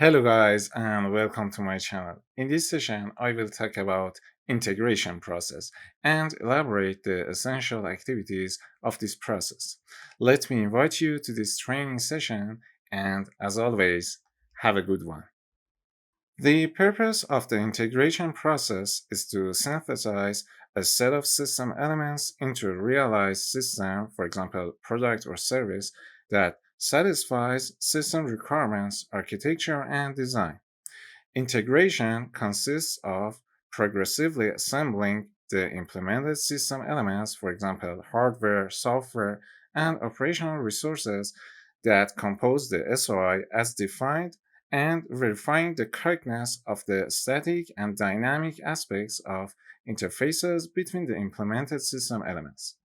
Hello guys and welcome to my channel. In this session, I will talk about integration process and elaborate the essential activities of this process. Let me invite you to this training session and as always, have a good one. The purpose of the integration process is to synthesize a set of system elements into a realized system, for example, product or service, that satisfies system requirements, architecture, and design. Integration consists of progressively assembling the implemented system elements, for example, hardware, software, and operational resources that compose the SOI as defined and verifying the correctness of the static and dynamic aspects of interfaces between the implemented system elements.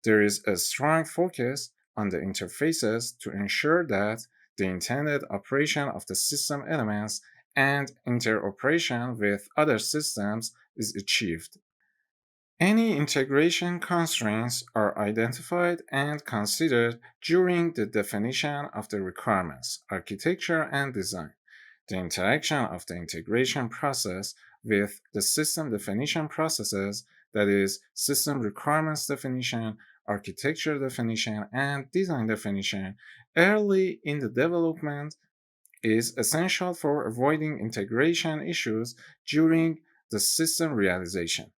There is a strong focus on the interfaces to ensure that the intended operation of the system elements and interoperation with other systems is achieved. Any integration constraints are identified and considered during the definition of the requirements, architecture, and design. The interaction of the integration process with the system definition processes, that is, system requirements definition, architecture definition, and design definition, early in the development is essential for avoiding integration issues during the system realization.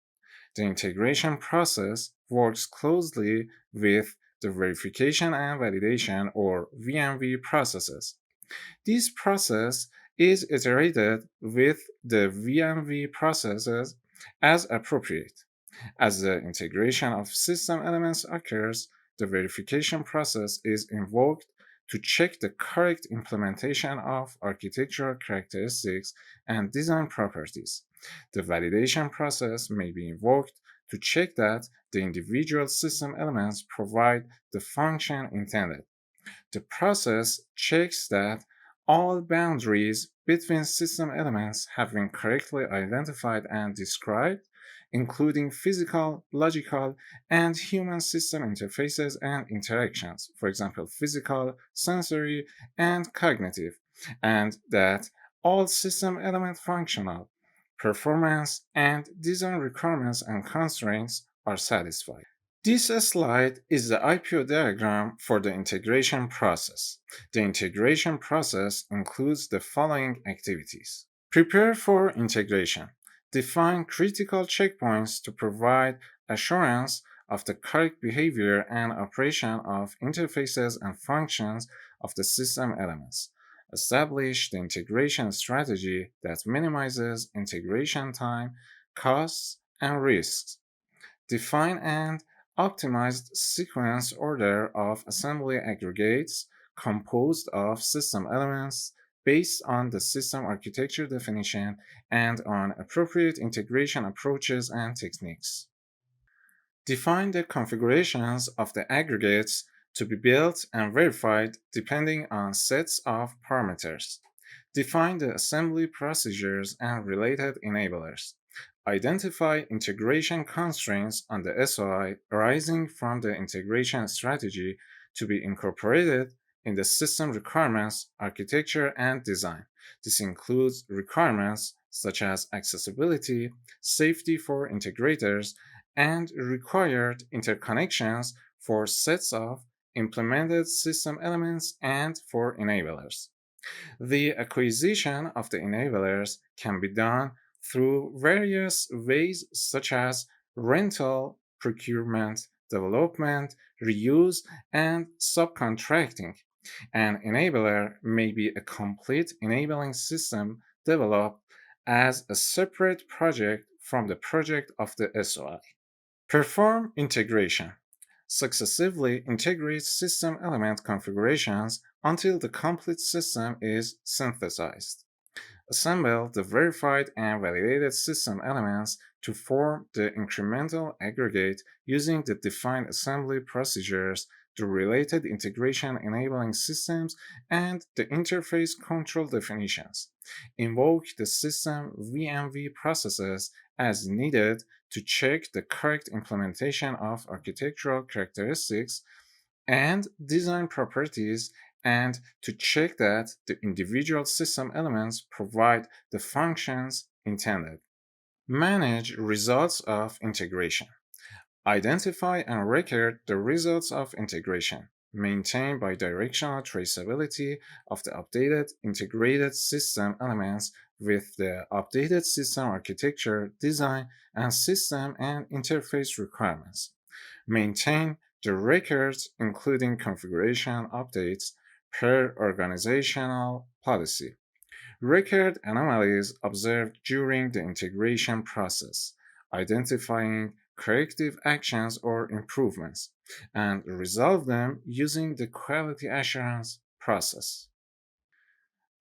The integration process works closely with the verification and validation or VMV processes. This process is iterated with the VMV processes as appropriate. As the integration of system elements occurs, the verification process is invoked to check the correct implementation of architectural characteristics and design properties. The validation process may be invoked to check that the individual system elements provide the function intended. The process checks that all boundaries between system elements have been correctly identified and described, including physical, logical, and human system interfaces and interactions, for example, physical, sensory, and cognitive, and that all system element functional, performance, and design requirements and constraints are satisfied. This slide is the IPO diagram for the integration process. The integration process includes the following activities. Prepare for integration. Define critical checkpoints to provide assurance of the correct behavior and operation of interfaces and functions of the system elements. Establish the integration strategy that minimizes integration time, costs, and risks. Define and optimized sequence order of assembly aggregates composed of system elements based on the system architecture definition and on appropriate integration approaches and techniques. Define the configurations of the aggregates to be built and verified depending on sets of parameters. Define the assembly procedures and related enablers. Identify integration constraints on the SOI arising from the integration strategy to be incorporated in the system requirements, architecture, and design. This includes requirements such as accessibility, safety for integrators, and required interconnections for sets of implemented system elements and for enablers. The acquisition of the enablers can be done through various ways such as rental, procurement, development, reuse, and subcontracting. An enabler may be a complete enabling system developed as a separate project from the project of the SOI. Perform integration. Successively integrate system element configurations until the complete system is synthesized. Assemble the verified and validated system elements to form the incremental aggregate using the defined assembly procedures, the related integration enabling systems, and the interface control definitions. Invoke the system VMV processes as needed to check the correct implementation of architectural characteristics and design properties and to check that the individual system elements provide the functions intended. Manage results of integration. Identify and record the results of integration. Maintain bidirectional traceability of the updated integrated system elements with the updated system architecture, design, and system and interface requirements. Maintain the records, including configuration updates, per organizational policy. Record anomalies observed during the integration process, identifying corrective actions or improvements, and resolve them using the quality assurance process.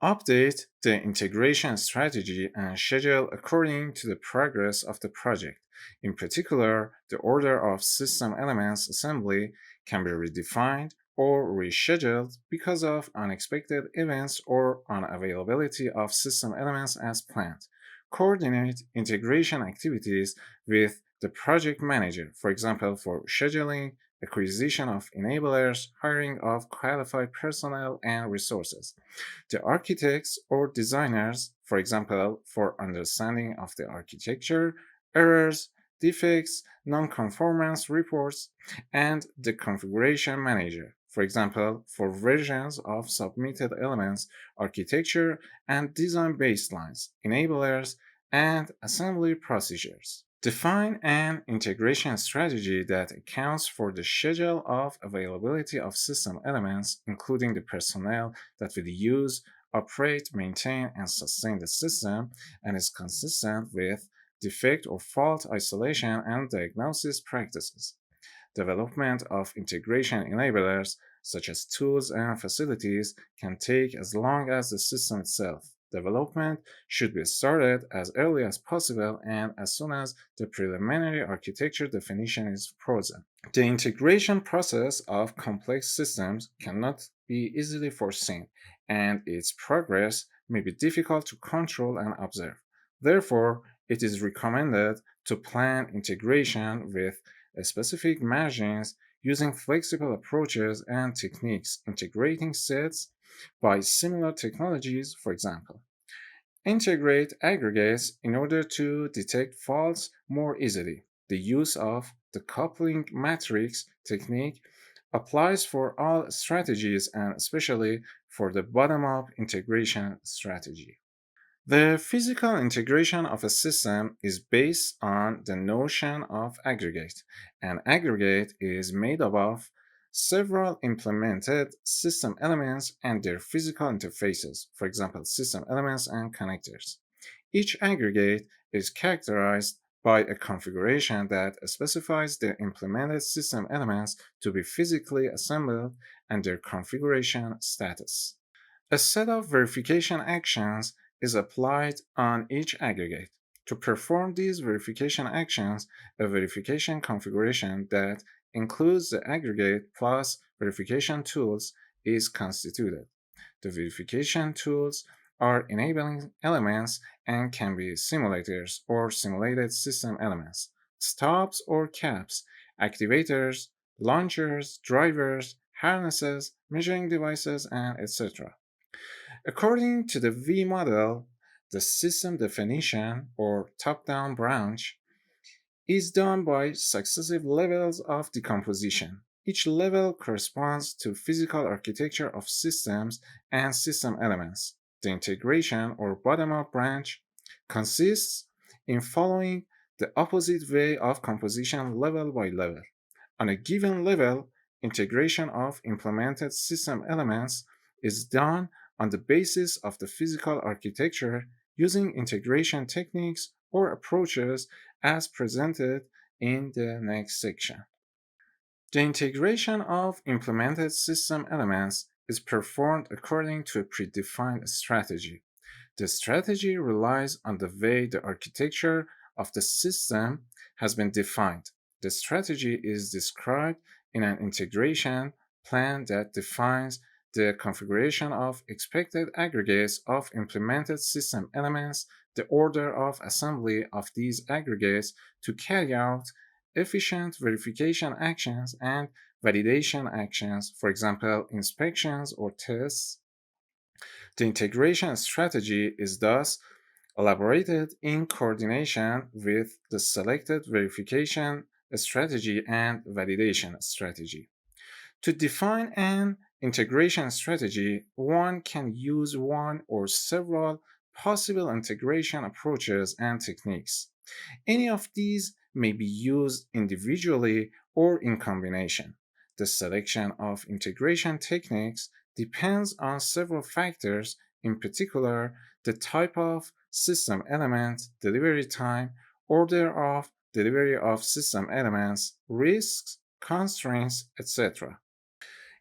Update the integration strategy and schedule according to the progress of the project. In particular, the order of system elements assembly can be redefined or rescheduled because of unexpected events or unavailability of system elements as planned. Coordinate integration activities with the project manager, for example, for scheduling, acquisition of enablers, hiring of qualified personnel and resources. The architects or designers, for example, for understanding of the architecture, errors, defects, non-conformance reports, and the configuration manager, for example, for versions of submitted elements, architecture, and design baselines, enablers, and assembly procedures. Define an integration strategy that accounts for the schedule of availability of system elements, including the personnel that will use, operate, maintain, and sustain the system, and is consistent with defect or fault isolation and diagnosis practices. Development of integration enablers, such as tools and facilities, can take as long as the system itself. Development should be started as early as possible and as soon as the preliminary architecture definition is frozen. The integration process of complex systems cannot be easily foreseen, and its progress may be difficult to control and observe. Therefore, it is recommended to plan integration with specific margins using flexible approaches and techniques, integrating sets by similar technologies, for example. Integrate aggregates in order to detect faults more easily. The use of the coupling matrix technique applies for all strategies and especially for the bottom up integration strategy. The physical integration of a system is based on the notion of aggregate. An aggregate is made up of several implemented system elements and their physical interfaces, for example, system elements and connectors. Each aggregate is characterized by a configuration that specifies the implemented system elements to be physically assembled and their configuration status. A set of verification actions is applied on each aggregate. To perform these verification actions, a verification configuration that includes the aggregate plus verification tools is constituted. The verification tools are enabling elements and can be simulators or simulated system elements, stops or caps, activators, launchers, drivers, harnesses, measuring devices, and etc. According to the V model, the system definition or top down branch is done by successive levels of decomposition. Each level corresponds to physical architecture of systems and system elements. The integration or bottom up branch consists in following the opposite way of composition level by level. On a given level, integration of implemented system elements is done on the basis of the physical architecture using integration techniques or approaches as presented in the next section. The integration of implemented system elements is performed according to a predefined strategy. The strategy relies on the way the architecture of the system has been defined. The strategy is described in an integration plan that defines the configuration of expected aggregates of implemented system elements, the order of assembly of these aggregates to carry out efficient verification actions, and validation actions, for example, inspections or tests. The integration strategy is thus elaborated in coordination with the selected verification strategy and validation strategy. To define an integration strategy, one can use one or several possible integration approaches and techniques. Any of these may be used individually or in combination. The selection of integration techniques depends on several factors, in particular, the type of system element, delivery time, order of delivery of system elements, risks, constraints, etc.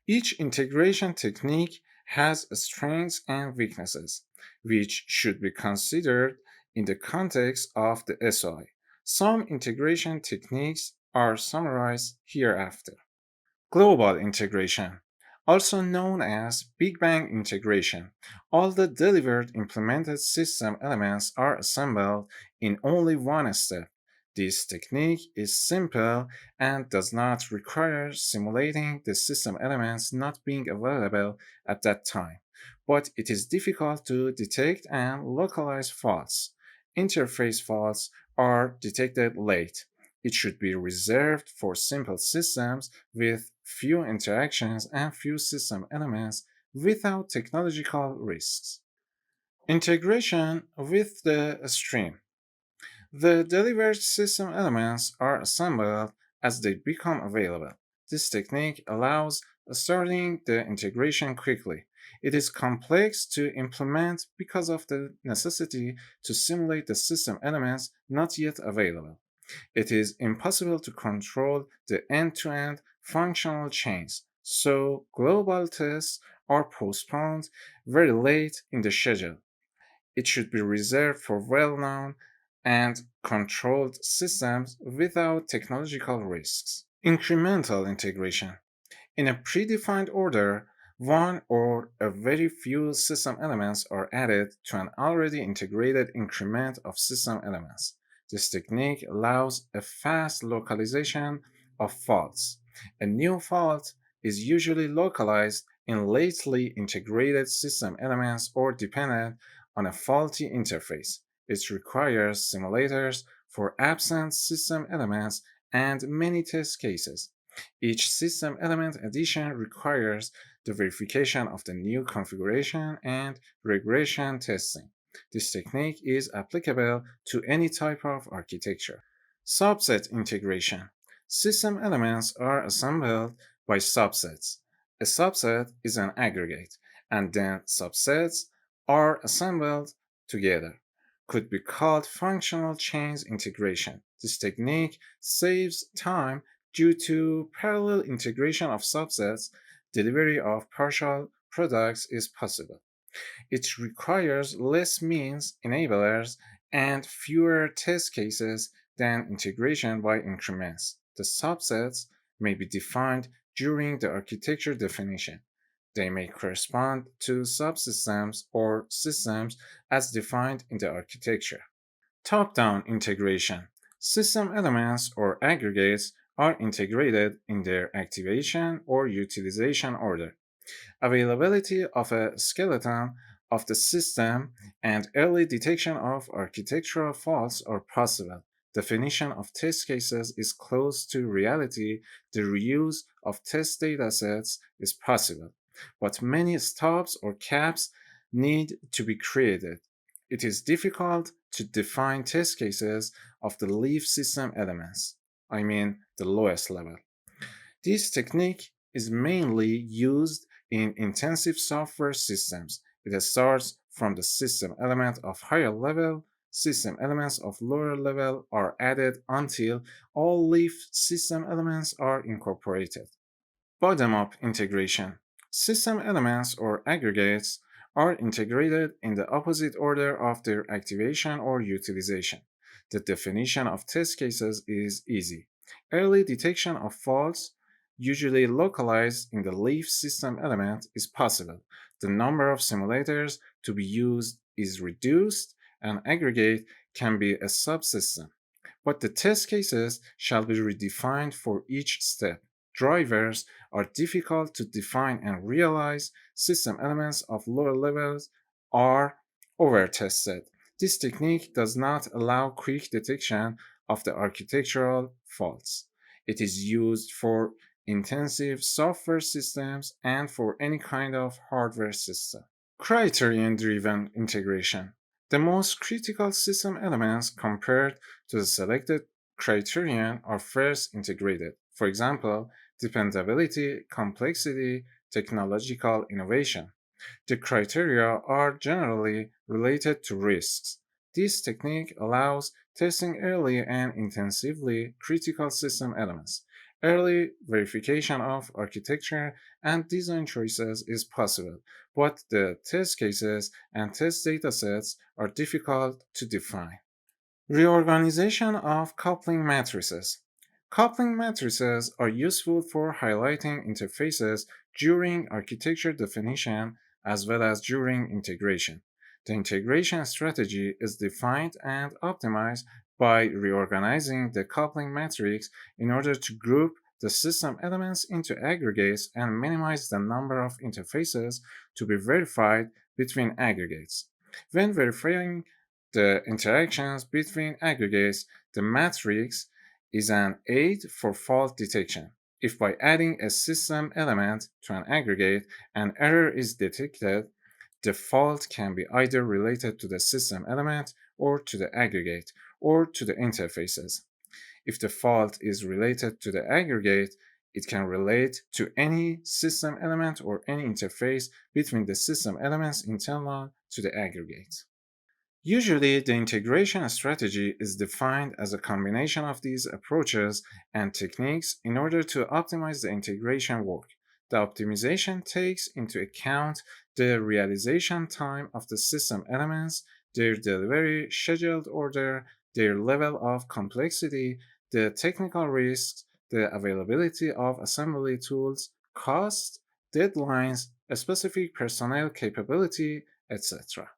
Each integration technique has strengths and weaknesses, which should be considered in the context of the SOI. Some integration techniques are summarized hereafter. Global integration, also known as Big Bang integration. All the delivered implemented system elements are assembled in only one step. This technique is simple and does not require simulating the system elements not being available at that time, but it is difficult to detect and localize faults. Interface faults are detected late. It should be reserved for simple systems with few interactions and few system elements without technological risks. Integration with the stream. The delivered system elements are assembled as they become available. This technique allows starting the integration quickly. It is complex to implement because of the necessity to simulate the system elements not yet available. It is impossible to control the end to end functional chains, so global tests are postponed very late in the schedule. It should be reserved for well known and controlled systems without technological risks. Incremental integration. In a predefined order, one or a very few system elements are added to an already integrated increment of system elements. This technique allows a fast localization of faults. A new fault is usually localized in lately integrated system elements or dependent on a faulty interface. It requires simulators for absent system elements and many test cases. Each system element addition requires the verification of the new configuration and regression testing. This technique is applicable to any type of architecture. Subset integration. System elements are assembled by subsets. A subset is an aggregate, and then subsets are assembled together. Could be called functional chains integration. This technique saves time due to parallel integration of subsets. Delivery of partial products is possible. It requires less means enablers and fewer test cases than integration by increments. The subsets may be defined during the architecture definition. They may correspond to subsystems or systems as defined in the architecture. Top down integration. System elements or aggregates are integrated in their activation or utilization order. Availability of a skeleton of the system and early detection of architectural faults are possible. Definition of test cases is close to reality. The reuse of test datasets is possible, but many stops or caps need to be created. It is difficult to define test cases of the leaf system elements, I mean the lowest level. This technique is mainly used in intensive software systems. It starts from the system element of higher level, system elements of lower level are added until all leaf system elements are incorporated. Bottom up integration. System elements or aggregates are integrated in the opposite order of their activation or utilization. The definition of test cases is easy. Early detection of faults, usually localized in the leaf system element, is possible. The number of simulators to be used is reduced. An aggregate can be a subsystem, but the test cases shall be redefined for each step. drivers are difficult to define and realize, system elements of lower levels are overtested. This technique does not allow quick detection of the architectural faults. It is used for intensive software systems and for any kind of hardware system. Criterion driven integration. The most critical system elements compared to the selected criterion are first integrated. For example, dependability, complexity, technological innovation. The criteria are generally related to risks. This technique allows testing early and intensively critical system elements. Early verification of architecture and design choices is possible, but the test cases and test datasets are difficult to define. Reorganization of coupling matrices. Coupling matrices are useful for highlighting interfaces during architecture definition as well as during integration. The integration strategy is defined and optimized by reorganizing the coupling matrix in order to group the system elements into aggregates and minimize the number of interfaces to be verified between aggregates. When verifying the interactions between aggregates, the matrix is an aid for fault detection. If by adding a system element to an aggregate an error is detected, the fault can be either related to the system element or to the aggregate or to the interfaces. If the fault is related to the aggregate, it can relate to any system element or any interface between the system elements internal to the aggregate. Usually, the integration strategy is defined as a combination of these approaches and techniques in order to optimize the integration work. The optimization takes into account the realization time of the system elements, their delivery scheduled order, their level of complexity, the technical risks, the availability of assembly tools, cost, deadlines, a specific personnel capability, etc.